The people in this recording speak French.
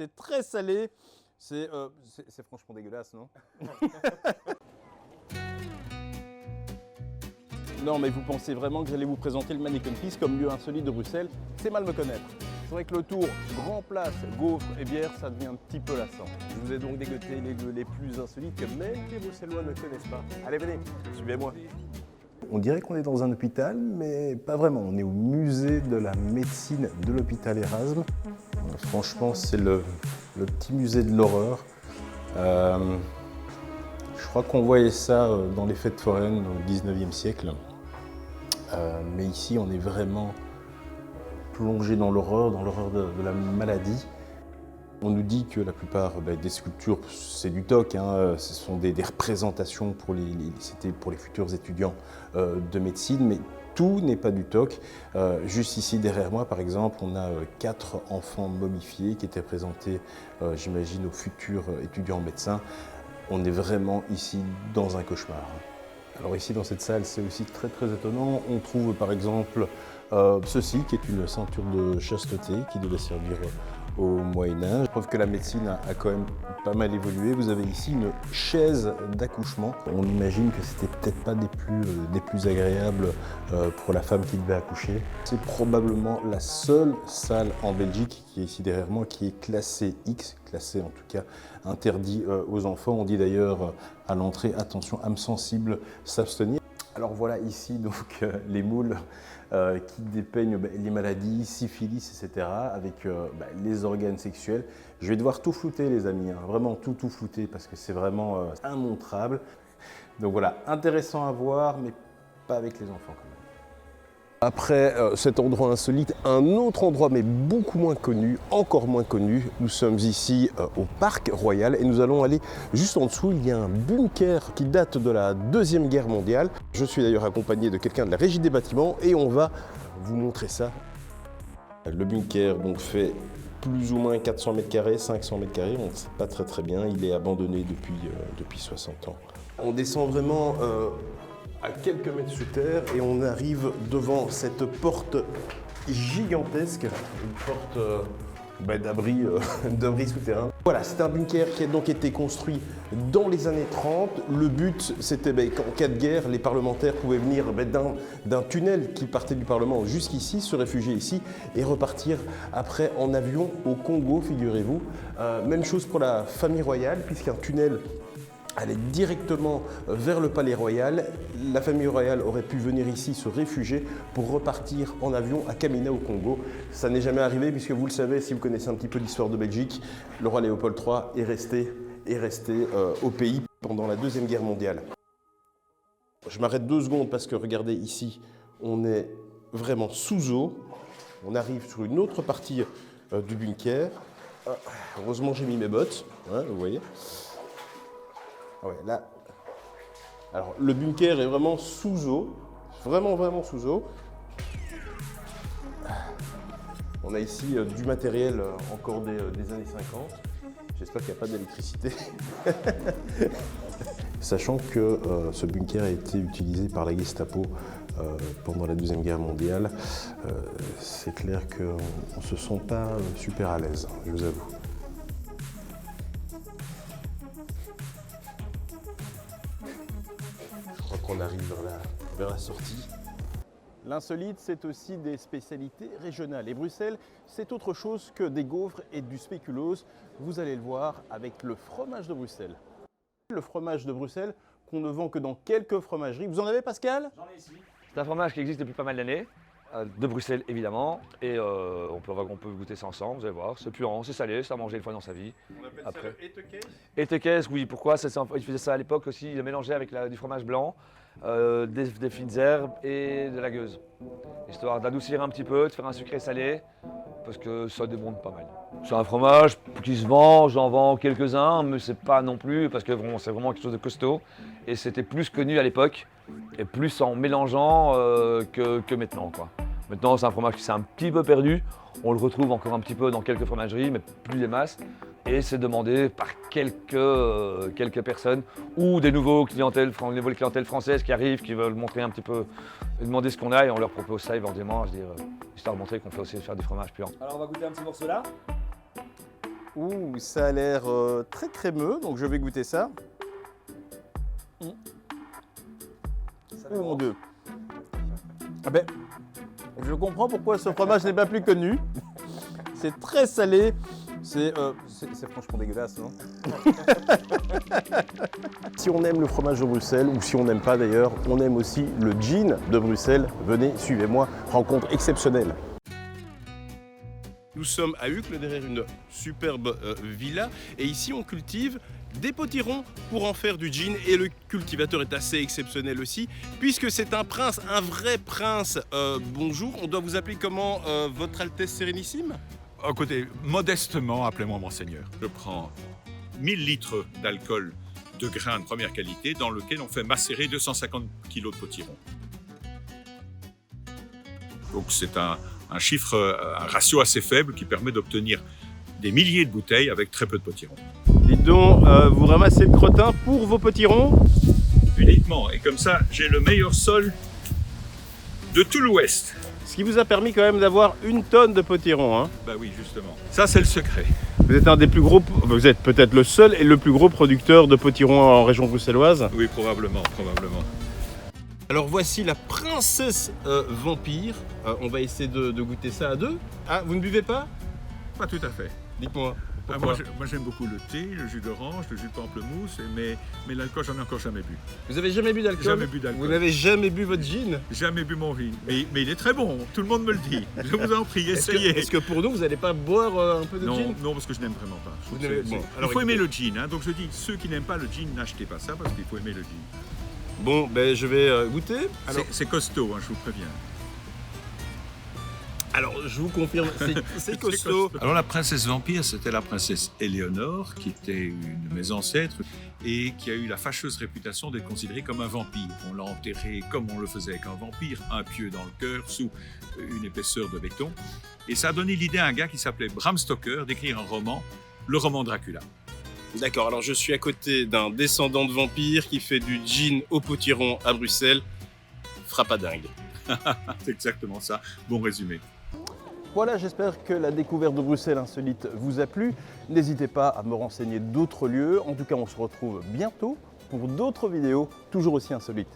c'est très salé. C'est franchement dégueulasse, non? Non, mais vous pensez vraiment que j'allais vous présenter le Manneken Pis comme lieu insolite de Bruxelles? C'est mal me connaître. C'est vrai que le tour Grand Place, gaufres et bière, ça devient un petit peu lassant. Je vous ai donc dégoté les lieux les plus insolites que même les Bruxellois ne connaissent pas. Allez, venez, suivez-moi. On dirait qu'on est dans un hôpital, mais pas vraiment. On est au musée de la médecine de l'hôpital Erasme. Franchement, c'est le petit musée de l'horreur. Je crois qu'on voyait ça dans les fêtes foraines au 19e siècle. Mais ici, on est vraiment plongé dans l'horreur de la maladie. On nous dit que la plupart des sculptures, c'est du TOC, hein, ce sont des représentations c'était pour les futurs étudiants de médecine, mais tout n'est pas du TOC. Juste ici derrière moi, par exemple, on a 4 enfants momifiés qui étaient présentés, j'imagine, aux futurs étudiants médecins. On est vraiment ici dans un cauchemar. Alors ici, dans cette salle, c'est aussi très très étonnant. On trouve par exemple ceci, qui est une ceinture de chasteté qui devait servir au Moyen-Âge. Preuve que la médecine a quand même pas mal évolué. Vous avez ici une chaise d'accouchement. On imagine que c'était peut-être pas des plus agréables pour la femme qui devait accoucher. C'est probablement la seule salle en Belgique qui est ici derrière moi, qui est classée X, classée en tout cas interdit aux enfants. On dit d'ailleurs à l'entrée, attention, âme sensible, s'abstenir. Alors voilà ici donc les moules qui dépeignent les maladies, syphilis, etc. avec les organes sexuels. Je vais devoir tout flouter les amis, hein, vraiment tout flouter parce que c'est vraiment immontrable. Donc voilà, intéressant à voir mais pas avec les enfants quand même. Après cet endroit insolite, un autre endroit mais beaucoup moins connu, encore moins connu. Nous sommes ici au Parc Royal et nous allons aller juste en dessous. Il y a un bunker qui date de la Deuxième Guerre mondiale. Je suis d'ailleurs accompagné de quelqu'un de la Régie des bâtiments et on va vous montrer ça. Le bunker donc fait plus ou moins 400 mètres carrés, 500 mètres carrés, on ne sait pas très bien. Il est abandonné depuis 60 ans. On descend vraiment à quelques mètres sous terre et on arrive devant cette porte gigantesque, une porte d'abri souterrain. Voilà, c'est un bunker qui a donc été construit dans les années 30. Le but, c'était qu'en cas de guerre, les parlementaires pouvaient venir d'un tunnel qui partait du Parlement jusqu'ici, se réfugier ici et repartir après en avion au Congo, figurez-vous. Même chose pour la famille royale, puisqu'un tunnel allait directement vers le palais royal. La famille royale aurait pu venir ici se réfugier pour repartir en avion à Kamina au Congo. Ça n'est jamais arrivé puisque vous le savez, si vous connaissez un petit peu l'histoire de Belgique, le roi Léopold III est resté au pays pendant la Deuxième Guerre mondiale. Je m'arrête 2 secondes parce que regardez ici, on est vraiment sous eau. On arrive sur une autre partie du bunker. Heureusement j'ai mis mes bottes, hein, vous voyez. Ouais, là. Alors, le bunker est vraiment sous eau, vraiment sous eau. On a ici du matériel encore des années 50. J'espère qu'il n'y a pas d'électricité. Sachant que ce bunker a été utilisé par la Gestapo pendant la Deuxième Guerre mondiale, c'est clair qu'on ne se sent pas super à l'aise, je vous avoue. On arrive vers la sortie. L'insolite, c'est aussi des spécialités régionales. Et Bruxelles, c'est autre chose que des gaufres et du spéculoos. Vous allez le voir avec le fromage de Bruxelles. Le fromage de Bruxelles qu'on ne vend que dans quelques fromageries. Vous en avez, Pascal? J'en ai ici. C'est un fromage qui existe depuis pas mal d'années, de Bruxelles évidemment. Et on peut goûter ça ensemble, vous allez voir. C'est puant, c'est salé, c'est à manger une fois dans sa vie. On appelle ça le étequès? Étequès, oui. Pourquoi? Il faisait ça à l'époque aussi, il le mélangeait avec du fromage blanc. Des fines herbes et de la gueuse, histoire d'adoucir un petit peu, de faire un sucré salé, parce que ça démonte pas mal. C'est un fromage qui se vend, j'en vends quelques-uns, mais c'est pas non plus, parce que c'est vraiment quelque chose de costaud, et c'était plus connu à l'époque, et plus en mélangeant que maintenant, quoi. Maintenant, c'est un fromage qui s'est un petit peu perdu, on le retrouve encore un petit peu dans quelques fromageries, mais plus des masses. Et c'est demandé par quelques personnes ou des nouveaux clientèles françaises qui arrivent, qui veulent montrer un petit peu, demander ce qu'on a et on leur propose ça éventuellement, je veux dire, histoire de montrer qu'on fait aussi faire du fromage puant. Alors on va goûter un petit morceau là. Ouh, ça a l'air très crémeux, donc je vais goûter ça. Oh mon Dieu. Ah ben, je comprends pourquoi ce fromage n'est pas plus connu. C'est très salé. C'est franchement dégueulasse, non? Si on aime le fromage de Bruxelles, ou si on n'aime pas d'ailleurs, on aime aussi le gin de Bruxelles. Venez, suivez-moi, rencontre exceptionnelle. Nous sommes à Uccle, derrière une superbe villa, et ici on cultive des potirons pour en faire du gin, et le cultivateur est assez exceptionnel aussi, puisque c'est un prince, un vrai prince. Bonjour, on doit vous appeler comment, Votre Altesse Sérénissime? Écoutez, modestement, appelez-moi monseigneur. Je prends 1000 litres d'alcool de grains de première qualité dans lequel on fait macérer 250 kg de potiron. Donc c'est un chiffre, un ratio assez faible qui permet d'obtenir des milliers de bouteilles avec très peu de potiron. Dites donc, vous ramassez le crottin pour vos potirons? Uniquement, et comme ça j'ai le meilleur sol de tout l'Ouest. Ce qui vous a permis quand même d'avoir 1 tonne de potirons, hein? Bah oui, justement. Ça, c'est le secret. Vous êtes un des plus gros, vous êtes peut-être le seul et le plus gros producteur de potirons en région bruxelloise. Oui, probablement. Alors voici la princesse vampire. On va essayer de goûter ça à deux. Ah, vous ne buvez pas? Pas tout à fait. Dites-moi. Moi j'aime beaucoup le thé, le jus d'orange, le jus de pamplemousse, mais l'alcool, j'en ai encore jamais bu. Vous avez jamais bu d'alcool? Jamais bu d'alcool. Vous n'avez jamais bu votre gin? Jamais bu mon gin. Mais il est très bon, tout le monde me le dit. Je vous en prie, essayez. Est-ce que pour nous, vous n'allez pas boire un peu de gin? Non, parce que je n'aime vraiment pas. Alors, il faut aimer le gin, hein. Donc je dis, ceux qui n'aiment pas le gin, n'achetez pas ça parce qu'il faut aimer le gin. Bon, ben je vais goûter. C'est costaud, hein, je vous préviens. Alors, je vous confirme, c'est costaud. Alors la princesse vampire, c'était la princesse Éléonore, qui était une de mes ancêtres et qui a eu la fâcheuse réputation d'être considérée comme un vampire. On l'a enterré comme on le faisait avec un vampire, un pieu dans le cœur, sous une épaisseur de béton. Et ça a donné l'idée à un gars qui s'appelait Bram Stoker d'écrire un roman, le roman Dracula. D'accord, alors je suis à côté d'un descendant de vampire qui fait du gin au potiron à Bruxelles. Frappadingue. C'est exactement ça, bon résumé. Voilà, j'espère que la découverte de Bruxelles insolite vous a plu. N'hésitez pas à me renseigner d'autres lieux. En tout cas, on se retrouve bientôt pour d'autres vidéos toujours aussi insolites.